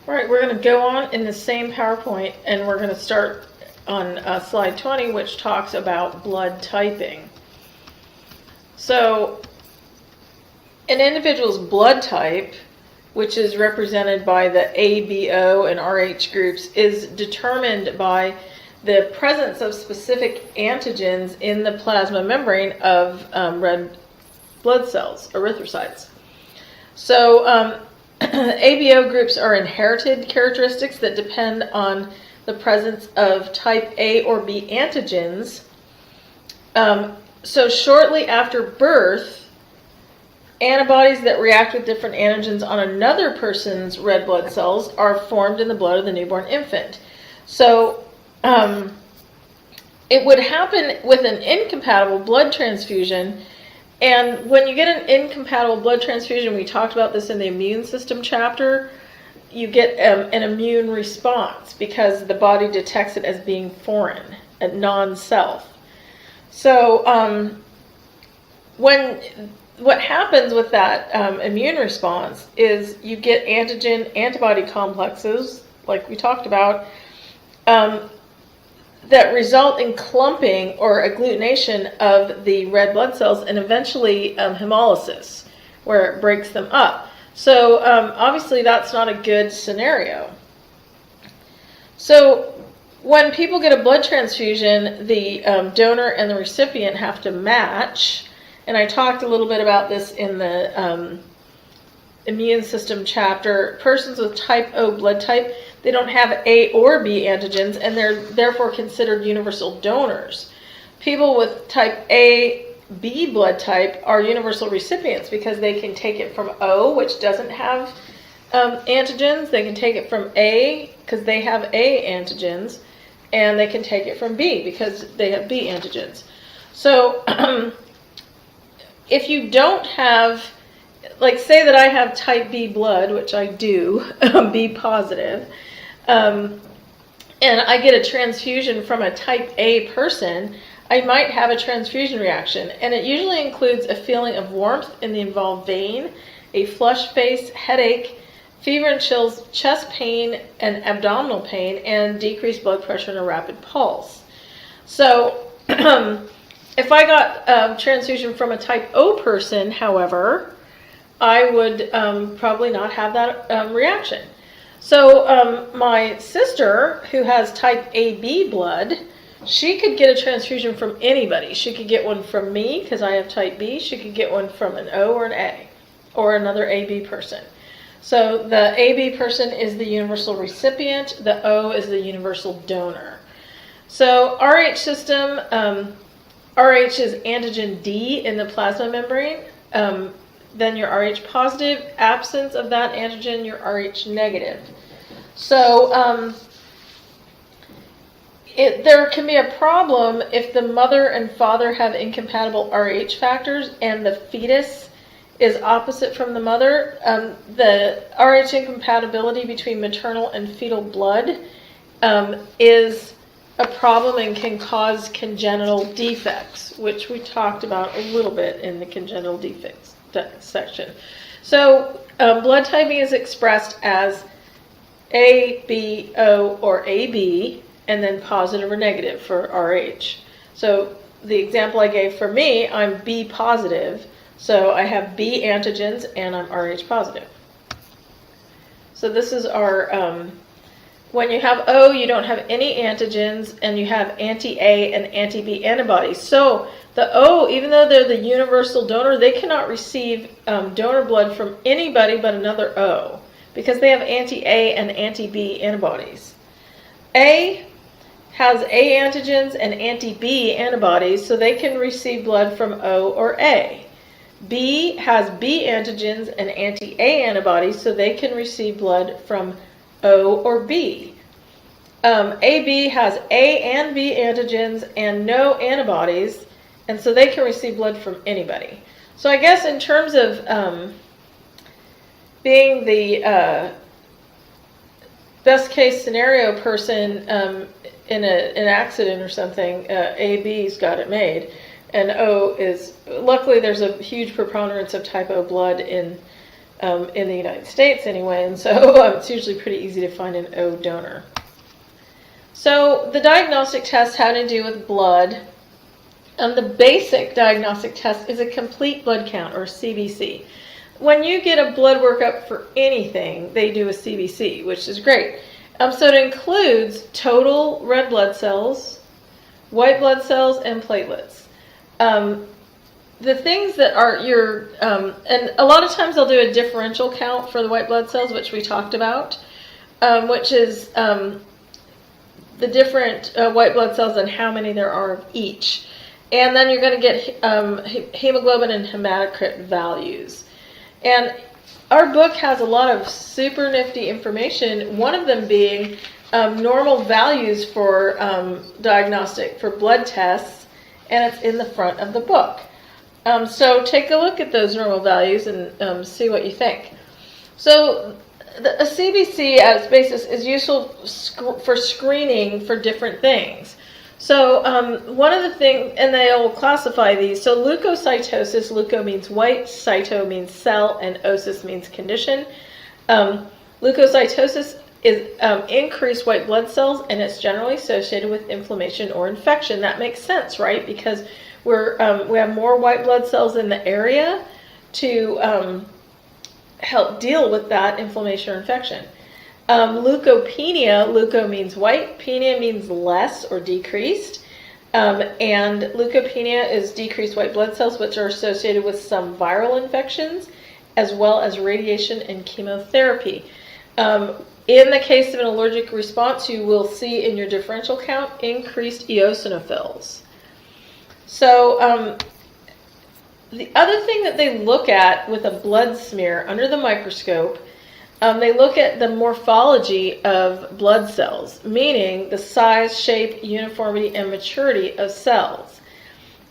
All right, we're going to go on in the same PowerPoint, and we're going to start on slide 20, which talks about blood typing. So, an individual's blood type, which is represented by the ABO and RH groups, is determined by the presence of specific antigens in the plasma membrane of red blood cells, erythrocytes. So, ABO groups are inherited characteristics that depend on the presence of type A or B antigens. So shortly after birth, antibodies that react with different antigens on another person's red blood cells are formed in the blood of the newborn infant. So it would happen with an incompatible blood transfusion. And when you get an incompatible blood transfusion, we talked about this in the immune system chapter, you get an immune response because the body detects it as being foreign, a non-self. So what happens with that immune response is you get antigen-antibody complexes, like we talked about, that result in clumping or agglutination of the red blood cells and eventually hemolysis, where it breaks them up. So obviously that's not a good scenario. So when people get a blood transfusion, the donor and the recipient have to match. And I talked a little bit about this in the immune system chapter. Persons with type O blood type, they don't have A or B antigens, and they're therefore considered universal donors. People with type A, B blood type are universal recipients because they can take it from O, which doesn't have antigens. They can take it from A because they have A antigens, and they can take it from B because they have B antigens. So if you don't have, like say that I have type B blood, which I do, B positive, and I get a transfusion from a type A person, I might have a transfusion reaction. And it usually includes a feeling of warmth in the involved vein, a flushed face, headache, fever and chills, chest pain and abdominal pain, and decreased blood pressure and a rapid pulse. So if I got a transfusion from a type O person, however, I would probably not have that reaction. So my sister, who has type AB blood, she could get a transfusion from anybody. She could get one from me because I have type B. She could get one from an O or an A or another AB person. So the AB person is the universal recipient. The O is the universal donor. So RH system, RH is antigen D in the plasma membrane. Then you're Rh positive. Absence of that antigen, you're Rh negative. So there can be a problem if the mother and father have incompatible Rh factors and the fetus is opposite from the mother. The Rh incompatibility between maternal and fetal blood is a problem and can cause congenital defects, which we talked about a little bit in the congenital defects section. So blood typing is expressed as A, B, O, or AB, and then positive or negative for RH. So the example I gave for me, I'm B positive, so I have B antigens and I'm RH positive. So this is our, when you have O, you don't have any antigens, and you have anti-A and anti-B antibodies. So the O, even though they're the universal donor, they cannot receive donor blood from anybody but another O because they have anti-A and anti-B antibodies. A has A antigens and anti-B antibodies, so they can receive blood from O or A. B has B antigens and anti-A antibodies, so they can receive blood from O or B. AB has A and B antigens and no antibodies, and so they can receive blood from anybody. So I guess in terms of being the best case scenario person in an accident or something, AB's got it made, and O is, luckily there's a huge preponderance of type O blood in in the United States anyway, and so it's usually pretty easy to find an O donor. So the diagnostic tests have to do with blood. The basic diagnostic test is a complete blood count, or CBC. When you get a blood workup for anything, they do a CBC, which is great. So it includes total red blood cells, white blood cells, and platelets. The things that are and a lot of times they'll do a differential count for the white blood cells, which we talked about, which is the different white blood cells and how many there are of each. And then you're going to get hemoglobin and hematocrit values. And our book has a lot of super nifty information, one of them being normal values for for blood tests, and it's in the front of the book. So take a look at those normal values and see what you think. So a CBC as basis is useful for screening for different things. So one of the things, and they'll classify these, so leukocytosis, leuko means white, cyto means cell, and osis means condition. Leukocytosis is increased white blood cells, and it's generally associated with inflammation or infection. That makes sense, right? Because we have more white blood cells in the area to help deal with that inflammation or infection. Leukopenia, leuko means white, penia means less or decreased, and leukopenia is decreased white blood cells, which are associated with some viral infections, as well as radiation and chemotherapy. In the case of an allergic response, you will see in your differential count increased eosinophils. So the other thing that they look at with a blood smear under the microscope, they look at the morphology of blood cells, meaning the size, shape, uniformity, and maturity of cells.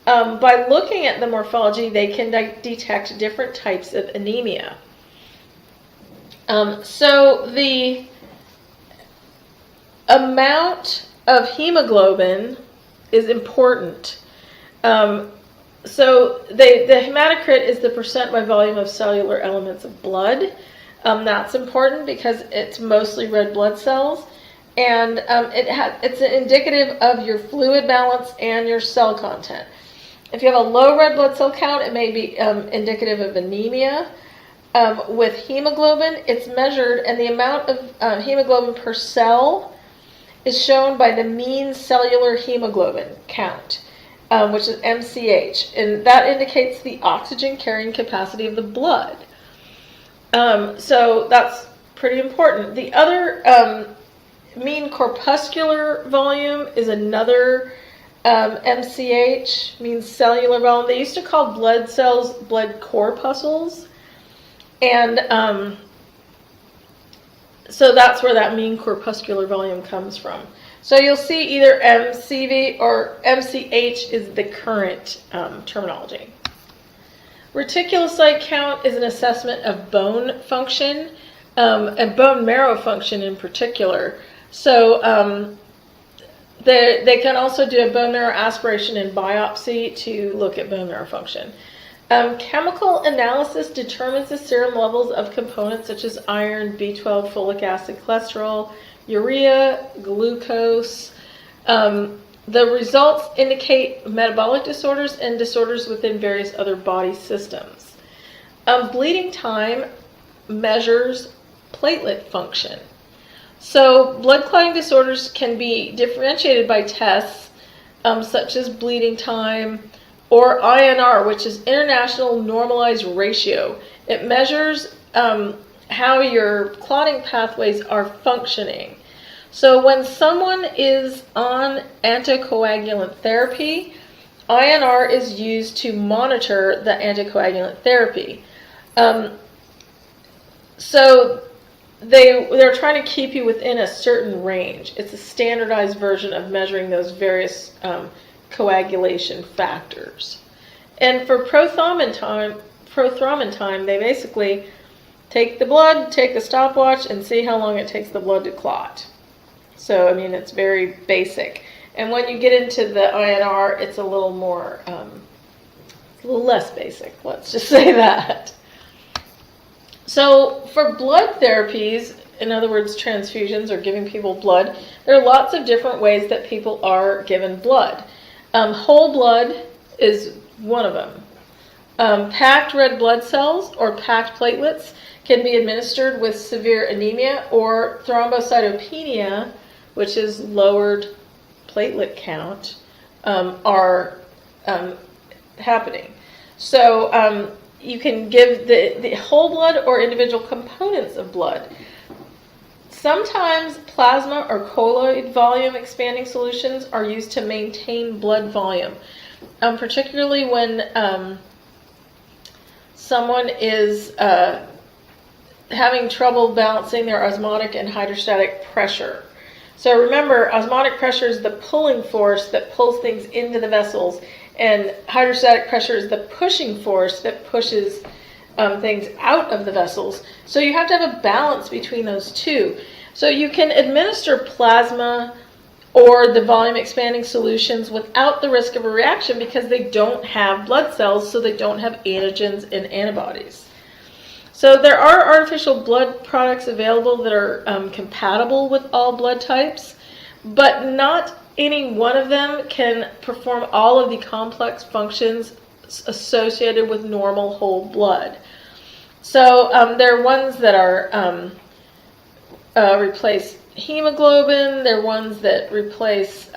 By looking at the morphology, they can detect different types of anemia. So the amount of hemoglobin is important. So the hematocrit is the percent by volume of cellular elements of blood. That's important because it's mostly red blood cells, and it's indicative of your fluid balance and your cell content. If you have a low red blood cell count, it may be indicative of anemia. With hemoglobin, it's measured, and the amount of hemoglobin per cell is shown by the mean cellular hemoglobin count, which is MCH, and that indicates the oxygen carrying capacity of the blood. So that's pretty important. The other mean corpuscular volume is another MCH, means cellular volume. They used to call blood cells blood corpuscles. And so that's where that mean corpuscular volume comes from. So you'll see either MCV or MCH is the current terminology. Reticulocyte count is an assessment of bone function, and bone marrow function in particular. So they can also do a bone marrow aspiration and biopsy to look at bone marrow function. Chemical analysis determines the serum levels of components such as iron, B12, folic acid, cholesterol, urea, glucose. The results indicate metabolic disorders and disorders within various other body systems. Bleeding time measures platelet function. So blood clotting disorders can be differentiated by tests such as bleeding time, or INR, which is International Normalized Ratio. It measures how your clotting pathways are functioning. So when someone is on anticoagulant therapy, INR is used to monitor the anticoagulant therapy. So they're trying to keep you within a certain range. It's a standardized version of measuring those various coagulation factors. And for prothrombin time, they basically take the blood, take a stopwatch, and see how long it takes the blood to clot. So, I mean, it's very basic. And when you get into the INR, it's a little more, a little less basic. Let's just say that. So for blood therapies, in other words, transfusions or giving people blood, there are lots of different ways that people are given blood. Whole blood is one of them. Packed red blood cells or packed platelets can be administered with severe anemia or thrombocytopenia, which is lowered platelet count, are happening. So you can give the whole blood or individual components of blood. Sometimes plasma or colloid volume expanding solutions are used to maintain blood volume, particularly when someone is having trouble balancing their osmotic and hydrostatic pressure. So remember, osmotic pressure is the pulling force that pulls things into the vessels, and hydrostatic pressure is the pushing force that pushes things out of the vessels. So you have to have a balance between those two. So you can administer plasma or the volume expanding solutions without the risk of a reaction because they don't have blood cells, so they don't have antigens and antibodies. So there are artificial blood products available that are compatible with all blood types, but not any one of them can perform all of the complex functions associated with normal whole blood. So there are ones that are replace hemoglobin, there are ones that replace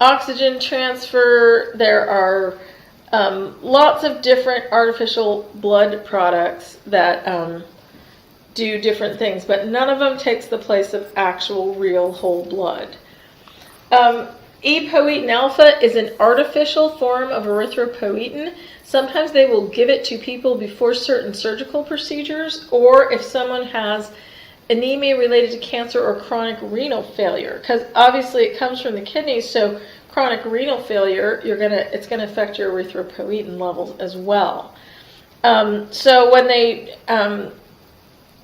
oxygen transfer, there are lots of different artificial blood products that do different things, but none of them takes the place of actual real whole blood. Epoetin alpha is an artificial form of erythropoietin. Sometimes they will give it to people before certain surgical procedures, or if someone has anemia related to cancer or chronic renal failure, because obviously it comes from the kidneys, so chronic renal failure, it's gonna affect your erythropoietin levels as well. So when they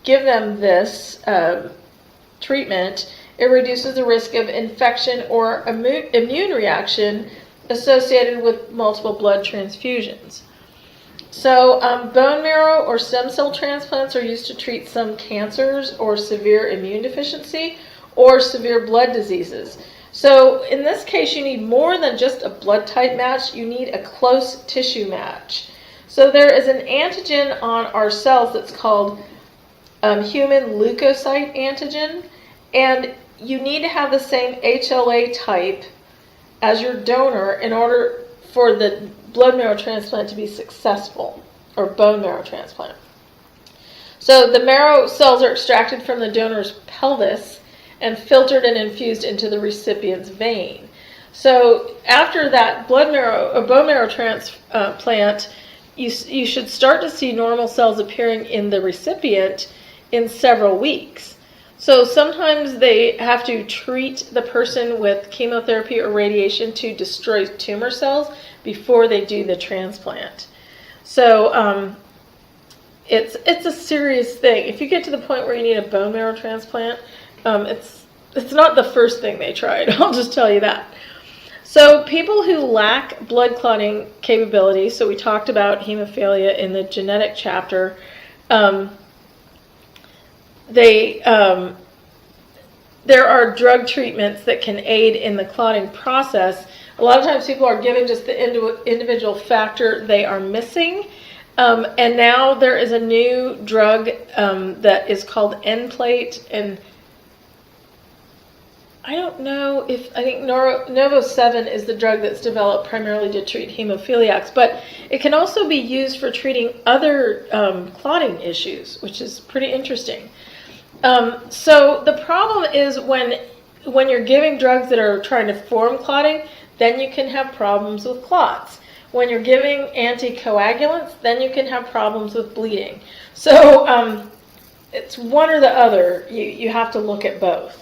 give them this treatment, it reduces the risk of infection or immune reaction associated with multiple blood transfusions. So bone marrow or stem cell transplants are used to treat some cancers or severe immune deficiency or severe blood diseases. So in this case, you need more than just a blood type match. You need a close tissue match. So there is an antigen on our cells that's called human leukocyte antigen, and you need to have the same HLA type as your donor in order for the blood marrow transplant to be successful, or bone marrow transplant. So the marrow cells are extracted from the donor's pelvis and filtered and infused into the recipient's vein. So after that blood marrow or bone marrow transplant, you should start to see normal cells appearing in the recipient in several weeks. So sometimes they have to treat the person with chemotherapy or radiation to destroy tumor cells before they do the transplant. So it's a serious thing. If you get to the point where you need a bone marrow transplant, it's not the first thing they tried. I'll just tell you that. So people who lack blood clotting capability, so we talked about hemophilia in the genetic chapter, there are drug treatments that can aid in the clotting process. A lot of times people are given just the individual factor they are missing. And now there is a new drug that is called Nplate, and I don't know if, I think Novo7 is the drug that's developed primarily to treat hemophiliacs, but it can also be used for treating other clotting issues, which is pretty interesting. So the problem is when you're giving drugs that are trying to form clotting, then you can have problems with clots. When you're giving anticoagulants, then you can have problems with bleeding. So it's one or the other. You have to look at both.